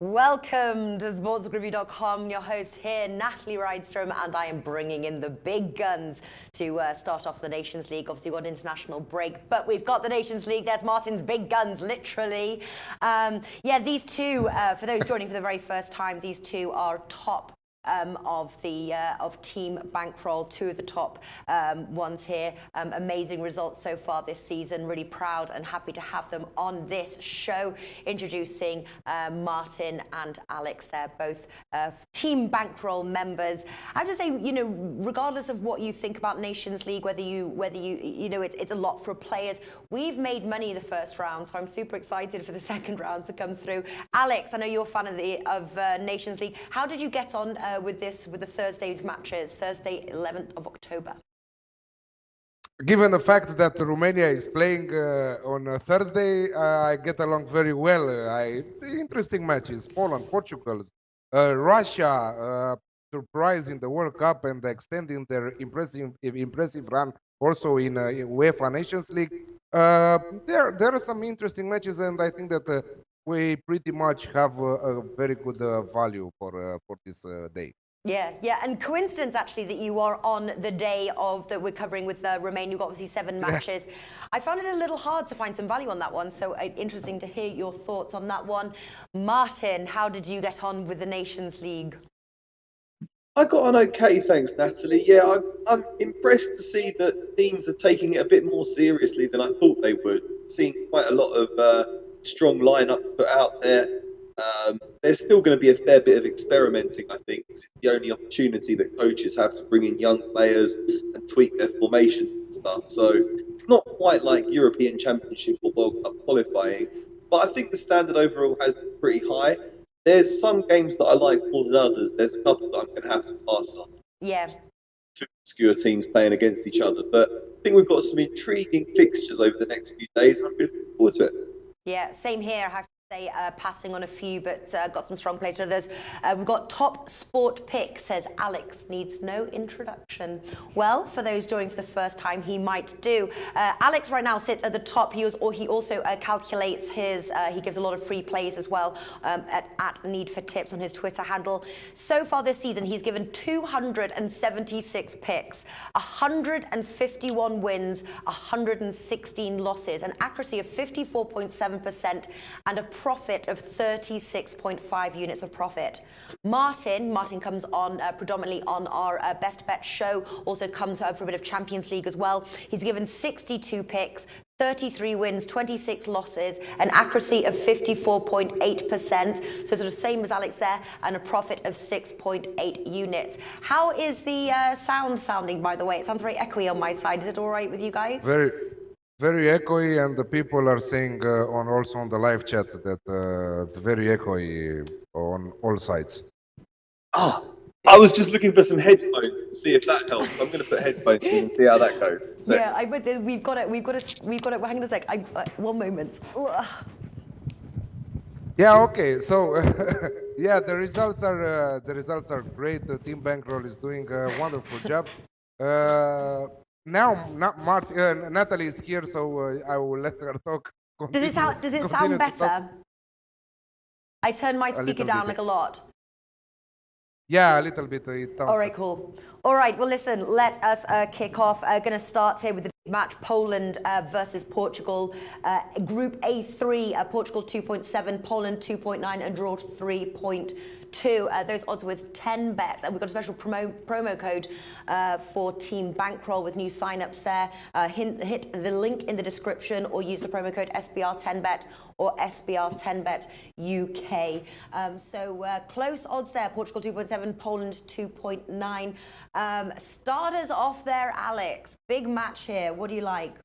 Welcome to sportsbookreview.com. Your host here, Natalie Rydstrom, and I am bringing in the big guns to start off the Nations League. Obviously, we've got an international break, but we've got the Nations League. There's Martin's big guns, literally. These two, for those joining for the very first time, these two are top of Team Bankroll, two of the top ones here. Amazing results so far this season. Really proud and happy to have them on this show. Introducing Martin and Alex. They're both Team Bankroll members. I have to say, regardless of what you think about Nations League, whether you it's a lot for players. We've made money in the first round, so I'm super excited for the second round to come through. Alex, I know you're a fan of Nations League. How did you get on with the Thursday's matches, Thursday 11th of October? Given the fact that Romania is playing on Thursday, I get along very well. Interesting matches: Poland, Portugal, Russia, surprise in the World Cup and extending their impressive run also in UEFA Nations League. There are some interesting matches, and I think that we pretty much have a very good value for this day. Yeah, and coincidence actually that you are on the day that we're covering with Romania. You've got obviously 7 matches. I found it a little hard to find some value on that one, so interesting to hear your thoughts on that one. Martin, how did you get on with the Nations League? I got on okay, thanks, Natalie. Yeah, I'm impressed to see that teams are taking it a bit more seriously than I thought they would. Seeing quite a lot of strong lineup put out there. There's still going to be a fair bit of experimenting, I think. It's the only opportunity that coaches have to bring in young players and tweak their formation and stuff. So it's not quite like European Championship or World Cup qualifying, but I think the standard overall has been pretty high. There's some games that I like more than others. There's a couple that I'm going to have to pass on. Yeah. Two obscure teams playing against each other, but I think we've got some intriguing fixtures over the next few days, and I'm really looking forward to it. Yeah, same here. I have to say, passing on a few, but got some strong players. Others. We've got top sport pick, says Alex, needs no introduction. Well, for those joining for the first time, he might do. Alex right now sits at the top. He also calculates his, he gives a lot of free plays as well at Need for Tips on his Twitter handle. So far this season, he's given 276 picks, 151 wins, 116 losses, an accuracy of 54.7%, and a profit of 36.5 units of profit. Martin comes on predominantly on our Best Bet show, also comes for a bit of Champions League as well. He's given 62 picks, 33 wins, 26 losses, an accuracy of 54.8%, so sort of same as Alex there, and a profit of 6.8 units. How is the sound sounding, by the way? It sounds very echoey on my side. Is it all right with you guys? Very echoey, and the people are saying also on the live chat that it's very echoey on all sides. I was just looking for some headphones to see if that helps. I'm going to put headphones in and see how that goes. So. Yeah, we've got it. Hang on a sec. One moment. Yeah. Okay. So, yeah, the results are great. The Team Bankroll is doing a wonderful job. Now, Natalie is here, so I will let her talk. Does it sound better? I turned my speaker down like a lot. Yeah, a little bit. All right, cool. All right, well, listen, let us kick off. Going to start here with the big match, Poland versus Portugal. Group A3, Portugal 2.7, Poland 2.9, and draw 3.2. Those odds with 10 bets. And we've got a special promo code for Team Bankroll with new signups there. Hit the link in the description or use the promo code SBR10bet or SBR10bet UK. Close odds there. Portugal 2.7, Poland 2.9. Starters off there, Alex. Big match here. What do you like?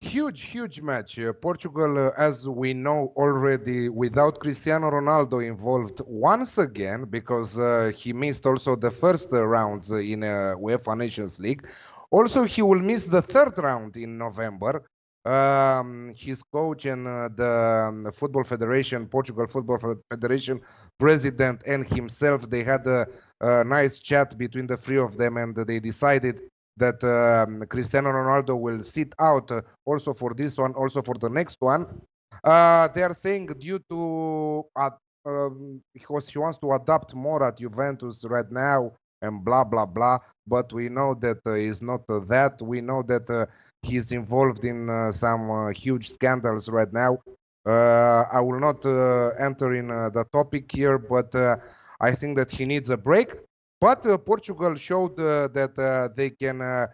Huge match. Portugal, as we know already, without Cristiano Ronaldo involved once again, because he missed also the first rounds in UEFA Nations League. Also, he will miss the third round in November. His coach and the Football Federation, Portugal Football Federation president and himself, they had a nice chat between the three of them, and they decided that Cristiano Ronaldo will sit out also for this one, also for the next one. They are saying due to because he wants to adapt more at Juventus right now and blah blah blah. But we know that he's not that. We know that he's involved in some huge scandals right now. I will not enter in the topic here, but I think that he needs a break. But Portugal showed that they can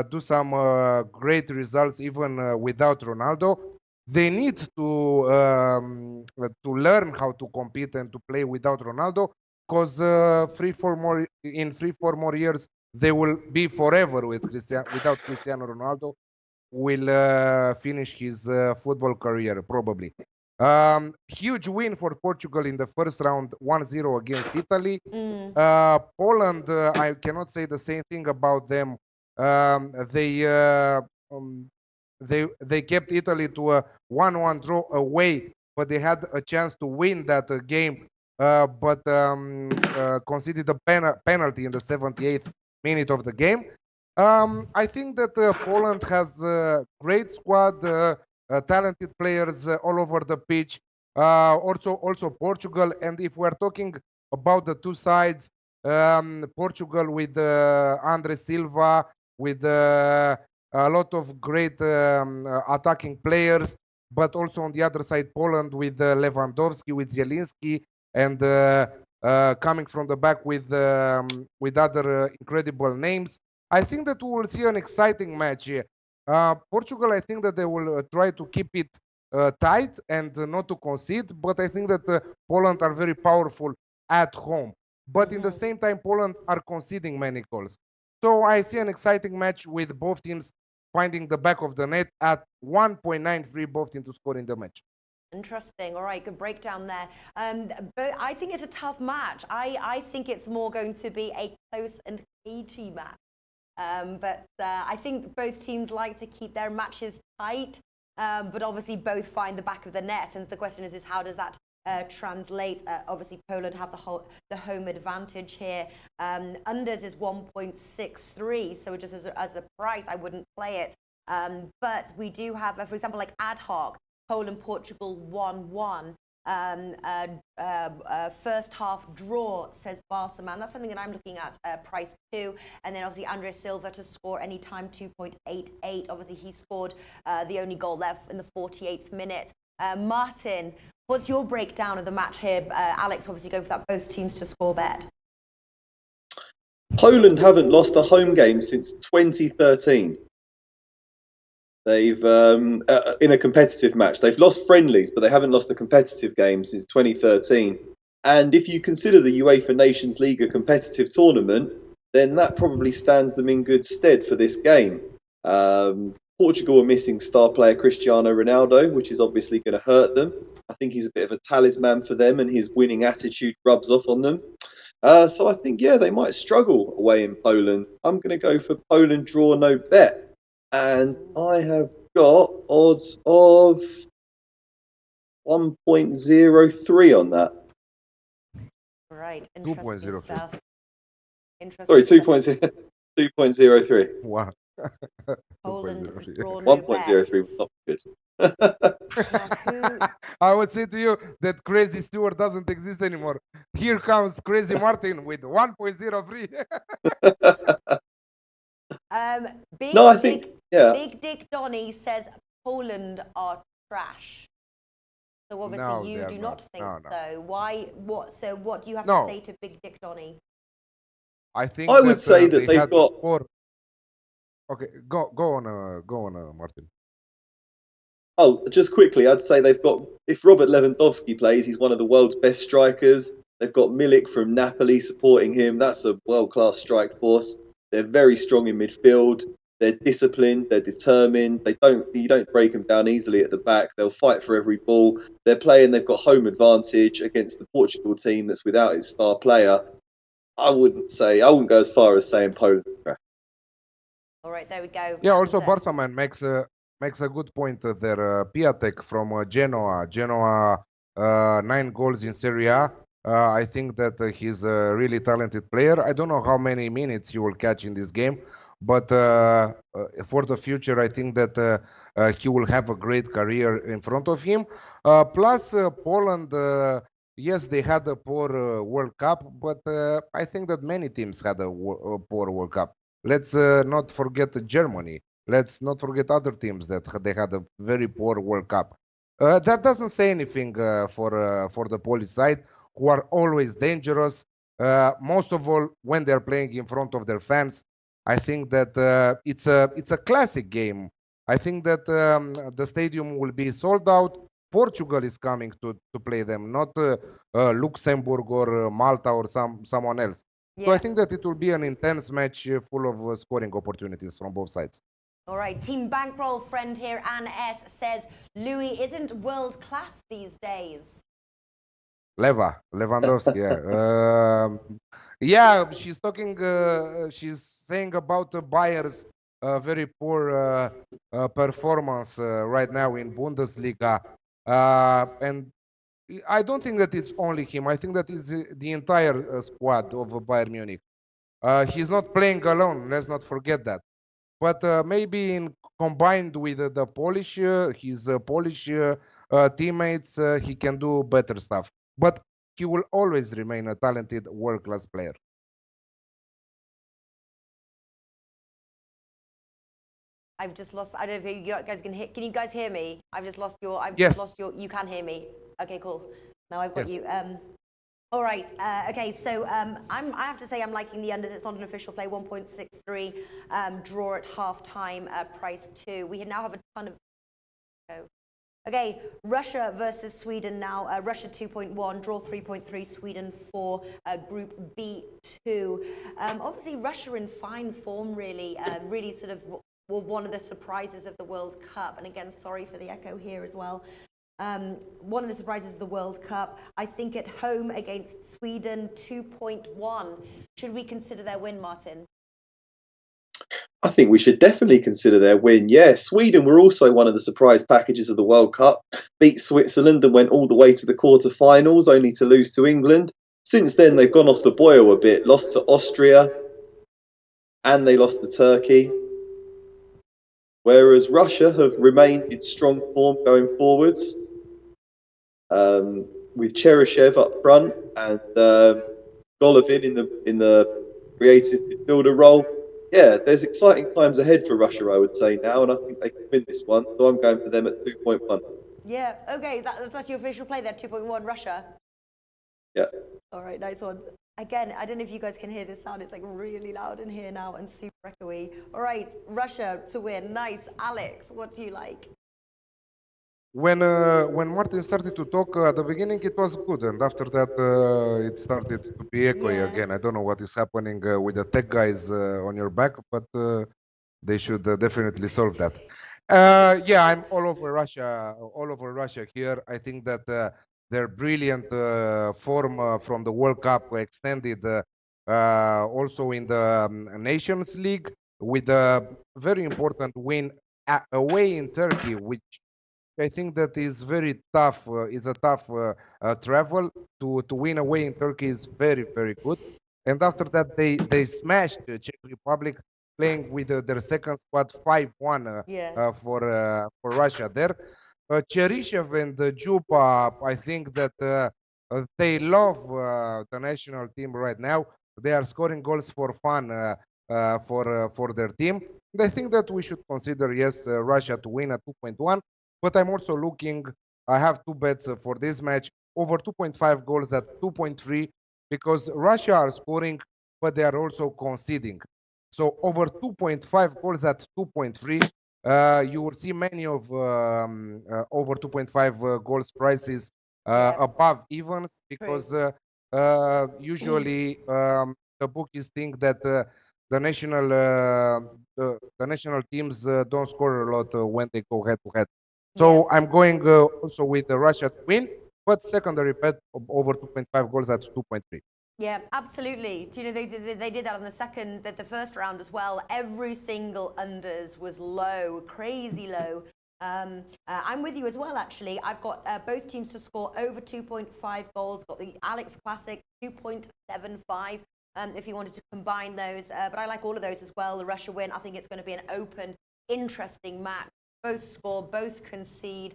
do some great results even without Ronaldo. They need to learn how to compete and to play without Ronaldo, because 3-4 more years they will be forever without Cristiano Ronaldo. Will finish his football career probably. Huge win for Portugal in the first round, 1-0 against Italy. Poland, I cannot say the same thing about them. They kept Italy to a 1-1 draw away, but they had a chance to win that game, but conceded a penalty in the 78th minute of the game. I think that Poland has a great squad, talented players all over the pitch. Also Portugal, and if we're talking about the two sides, Portugal with Andre Silva, with a lot of great attacking players, but also on the other side, Poland with Lewandowski, with Zielinski, and coming from the back with other incredible names. I think that we will see an exciting match here. Portugal, I think that they will try to keep it tight and not to concede, but I think that Poland are very powerful at home. But in the same time, Poland are conceding many goals. So I see an exciting match with both teams finding the back of the net at 1.93, both teams to score in the match. Interesting. All right, good breakdown there. But I think it's a tough match. I think it's more going to be a close and cagey match. But I think both teams like to keep their matches tight, but obviously both find the back of the net. And the question is how does that translate? Obviously, Poland have the home advantage here. Unders is 1.63, so just as the price, I wouldn't play it. But we do have, for example, like ad hoc, Poland, Portugal 1-1. First half draw, says Barca Man. That's something that I'm looking at, price 2. And then obviously Andre Silva to score anytime, 2.88. Obviously he scored the only goal there in the 48th minute. Martin, what's your breakdown of the match here? Alex obviously going for that both teams to score bet. Poland haven't lost a home game since 2013. They've, in a competitive match, they've lost friendlies, but they haven't lost a competitive game since 2013. And if you consider the UEFA Nations League a competitive tournament, then that probably stands them in good stead for this game. Portugal are missing star player Cristiano Ronaldo, which is obviously going to hurt them. I think he's a bit of a talisman for them, and his winning attitude rubs off on them. So I think, yeah, they might struggle away in Poland. I'm going to go for Poland draw no bet. And I have got odds of 1.03 on that. Right, interesting stuff. Sorry, 2.03. Wow. Poland draw no 1.03 was not good. I would say to you that Crazy Stewart doesn't exist anymore. Here comes Crazy Martin with 1.03. Big Dick Donny says Poland are trash. So obviously you do not think so. Why? What? So what do you have to say to Big Dick Donny? I think I would say that they've got. Okay, go on, Martin. Oh, just quickly, I'd say they've got. If Robert Lewandowski plays, he's one of the world's best strikers. They've got Milik from Napoli supporting him. That's a world-class strike force. They're very strong in midfield. They're disciplined. They're determined. You don't break them down easily at the back. They'll fight for every ball. They've got home advantage against the Portugal team that's without its star player. I wouldn't go as far as saying Poland. All right, there we go. Yeah, also Barca Man makes a good point there. Piatek from Genoa. Genoa, 9 goals in Serie A. I think that he's a really talented player. I don't know how many minutes he will catch in this game, but for the future, I think that he will have a great career in front of him. Plus, Poland Yes, they had a poor World Cup, but I think that many teams had a poor World Cup. Let's not forget Germany. Let's not forget other teams that they had a very poor World Cup. That doesn't say anything for the Polish side, who are always dangerous. Most of all, when they're playing in front of their fans, I think that it's a classic game. I think that the stadium will be sold out. Portugal is coming to play them, not Luxembourg or Malta or someone else. So I Yeah. think that it will be an intense match full of scoring opportunities from both sides. All right, Team Bankroll friend here, Anne S, says Louis isn't world class these days. Lewandowski, yeah. Yeah, she's talking, she's saying about Bayern's very poor performance right now in Bundesliga. And I don't think that it's only him. I think that is the entire squad of Bayern Munich. He's not playing alone. Let's not forget that. But maybe in combined with the Polish, his Polish teammates, he can do better stuff. But he will always remain a talented world-class player. I've just lost. I don't know if you guys can hear. Can you guys hear me? I've just lost your. Yes. You can hear me. Okay, cool. Now I've got Yes. you. All right. Okay. So I have to say I'm liking the unders. It's not an official play. 1.63. Draw at half time. Price 2. We now have a ton of. Okay, Russia versus Sweden now. Russia 2.1, draw 3.3, Sweden 4, Group B2. Obviously, Russia in fine form, really. Really sort of were one of the surprises of the World Cup. And again, sorry for the echo here as well. One of the surprises of the World Cup. I think at home against Sweden 2.1. Should we consider their win, Martin? I think we should definitely consider their win. Yeah, Sweden were also one of the surprise packages of the World Cup. Beat Switzerland and went all the way to the quarter-finals, only to lose to England. Since then, they've gone off the boil a bit. Lost to Austria, and they lost to Turkey. Whereas Russia have remained in strong form going forwards, with Cheryshev up front and Golovin in the creative midfielder role. Yeah, there's exciting times ahead for Russia, I would say now, and I think they can win this one. So I'm going for them at 2.1. Yeah, okay, that's your official play there, 2.1, Russia. Yeah. All right, nice one. Again, I don't know if you guys can hear this sound. It's like really loud in here now and super echoey. All right, Russia to win. Nice. Alex, what do you like? When Martin started to talk at the beginning, it was good, and after that, it started to be echoey again. I don't know what is happening with the tech guys on your back, but they should definitely solve that. Yeah, I'm all over Russia here. I think that their brilliant form from the World Cup extended also in the Nations League with a very important win away in Turkey, which I think that is very tough. It's a tough travel to win away in Turkey is very good. And after that, they smashed the Czech Republic, playing with their second squad 5-1 for Russia there. Cheryshev and Juba, I think that they love the national team right now. They are scoring goals for fun for their team. And I think that we should consider, yes, Russia to win at 2.1. But I'm also looking, I have two bets for this match, over 2.5 goals at 2.3, because Russia are scoring, but they are also conceding. So over 2.5 goals at 2.3, you will see many of over 2.5 goals prices above evens, because usually the bookies think that the national teams don't score a lot when they go head to head. So I'm going also with Russia to win, but secondary bet of over 2.5 goals at 2.3. Yeah, absolutely. Do you know they did that on the first round as well. Every single unders was low, crazy low. I'm with you as well, actually. I've got both teams to score over 2.5 goals. Got the Alex Classic 2.75. If you wanted to combine those, but I like all of those as well. The Russia win. I think it's going to be an open, interesting match. Both score, both concede.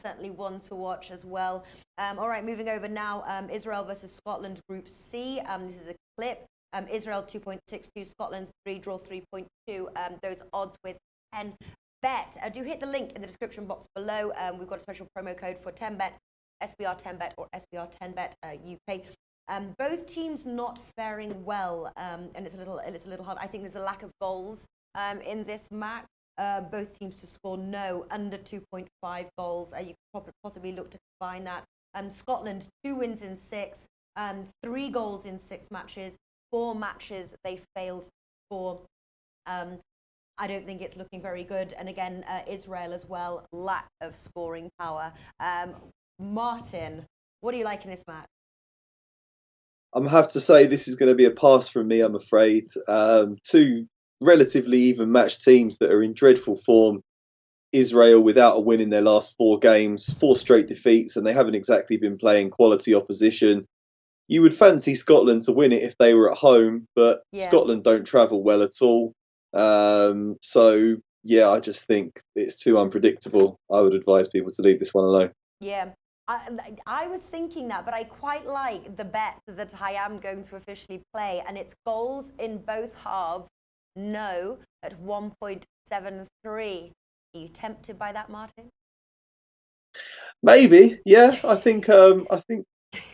Certainly one to watch as well. All right, moving over now. Israel versus Scotland, Group C. This is a clip. Israel 2.62, Scotland 3, draw 3.2. Those odds with 10 bet. Do hit the link in the description box below. We've got a special promo code for 10bet, SBR 10bet or SBR 10bet UK. Both teams not faring well, and it's a little hard. I think there's a lack of goals in this match. Both teams to score no, under 2.5 goals. You could possibly look to combine that. Scotland 2 wins in 6, 3 goals in 6 matches. 4 matches they failed to score. I don't think it's looking very good. And again, Israel as well, lack of scoring power. Martin, what do you like in this match? I'm going to have to say this is going to be a pass from me, I'm afraid. 2 relatively even matched teams that are in dreadful form. Israel without a win in their last 4 games, 4 straight defeats, and they haven't exactly been playing quality opposition. You would fancy Scotland to win it if they were at home, but Scotland don't travel well at all. So, yeah, I just think it's too unpredictable. I would advise people to leave this one alone. Yeah, I was thinking that, but I quite like the bet that I am going to officially play, and it's goals in both halves, no, at 1.73. Are you tempted by that, Martin? Maybe, yeah. I think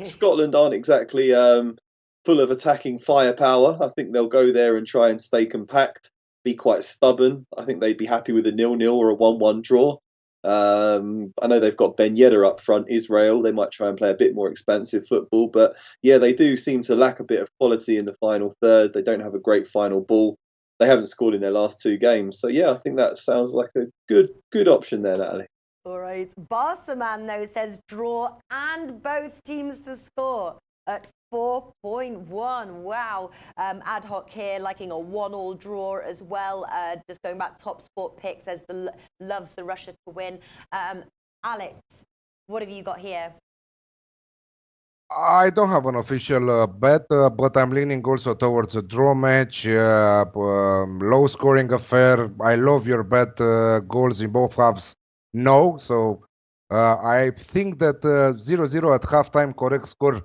Scotland aren't exactly full of attacking firepower. I think they'll go there and try and stay compact, be quite stubborn. I think they'd be happy with a 0-0 or a 1-1 draw. I know they've got Ben Yedder up front, Israel. They might try and play a bit more expansive football, but yeah, they do seem to lack a bit of quality in the final third. They don't have a great final ball. They haven't scored in their last 2 games. So yeah, I think that sounds like a good option there, Natalie. All right. Barsaman, though, says draw and both teams to score at 4.1. Wow. Ad hoc here, liking a 1-1 draw as well. Just going back, Top Sport Pick says loves the Russia to win. Alex, what have you got here? I don't have an official bet, but I'm leaning also towards a draw match, low scoring affair. I love your bet, goals in both halves. No, so I think that 0-0 at halftime, correct score.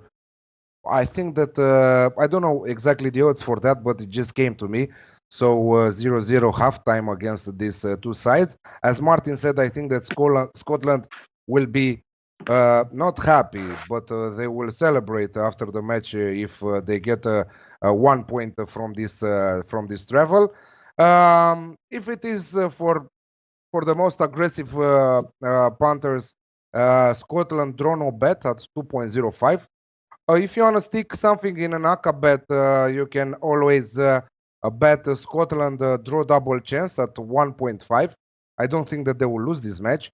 I think that I don't know exactly the odds for that, but it just came to me. So 0-0 halftime against these 2 sides. As Martin said, I think that Scotland will be not happy, but they will celebrate after the match if they get 1 point from this travel. If it is for the most aggressive punters, Scotland draw no bet at 2.05. If you want to stick something in an ACA bet, you can always bet Scotland draw double chance at 1.5. I don't think that they will lose this match.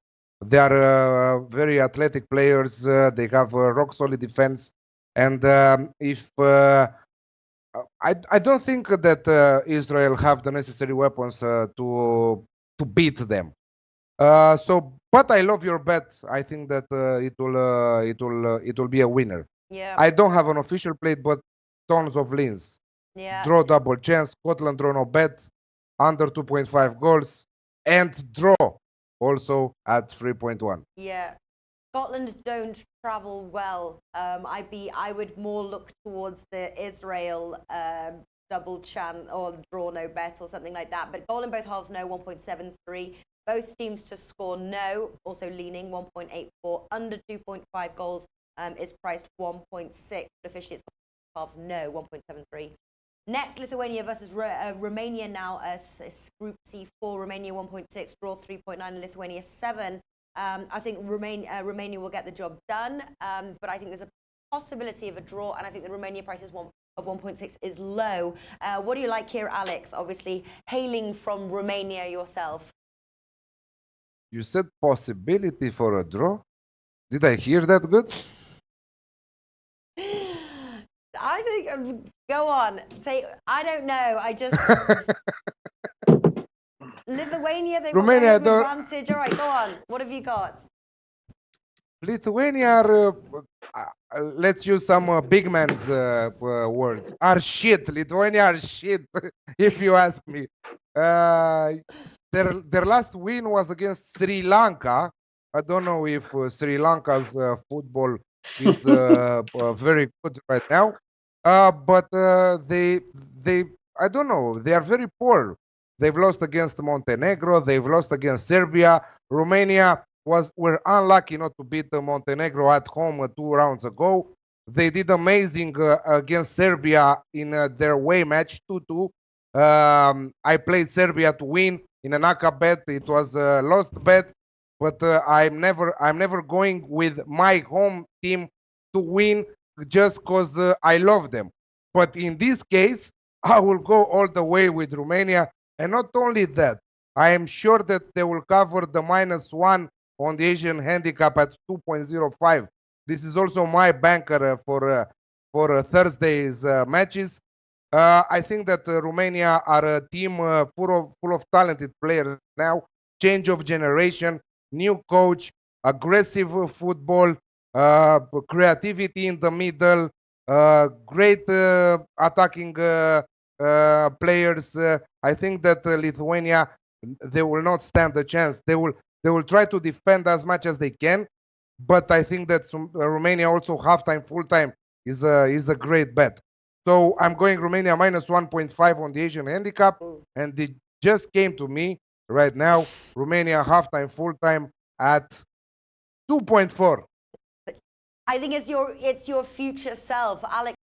They are very athletic players. They have rock solid defense, and if I don't think that Israel have the necessary weapons to beat them. But I love your bet. I think that it will be a winner. Yeah. I don't have an official plate, but tons of leans. Yeah. Draw double chance, Scotland draw no bet, under 2.5 goals, and draw also at 3.1. Yeah. Scotland don't travel well. I would more look towards the Israel double chance or draw no bet or something like that. But goal in both halves, no, 1.73. Both teams to score, no, also leaning 1.84. Under 2.5 goals is priced 1.6. But officially it's halves, no, 1.73. Next, Lithuania versus Romania now. Group C4, Romania 1.6, draw 3.9, Lithuania 7. I think Romania will get the job done, but I think there's a possibility of a draw, and I think the Romania price of 1.6 is low. What do you like here, Alex? Obviously, hailing from Romania yourself. You said possibility for a draw? Did I hear that good? I think, go on. Say, I don't know. I just... Lithuania, they've Romania, got home advantage. All right, go on. What have you got? Lithuania are, let's use some big man's words, are shit. Lithuania are shit, if you ask me. Their last win was against Sri Lanka. I don't know if Sri Lanka's football is very good right now. But they I don't know, they are very poor. They've lost against Montenegro. They've lost against Serbia. Romania were unlucky not to beat Montenegro at home 2 rounds ago. They did amazing against Serbia in their away match 2-2. I played Serbia to win in a knockout bet. It was a lost bet, but I'm never going with my home team to win just because I love them. But in this case, I will go all the way with Romania. And not only that, I am sure that they will cover the -1 on the Asian handicap at 2.05. This is also my banker for Thursday's matches. I think that Romania are a team full of talented players now. Change of generation, new coach, aggressive football, creativity in the middle, great attacking players. I think that Lithuania, they will not stand a chance. They will try to defend as much as they can, but I think that Romania also halftime, full time is a great bet. So I'm going Romania -1.5 on the Asian handicap, and it just came to me right now. Romania halftime, full time at 2.4. I think it's your future self, Alex.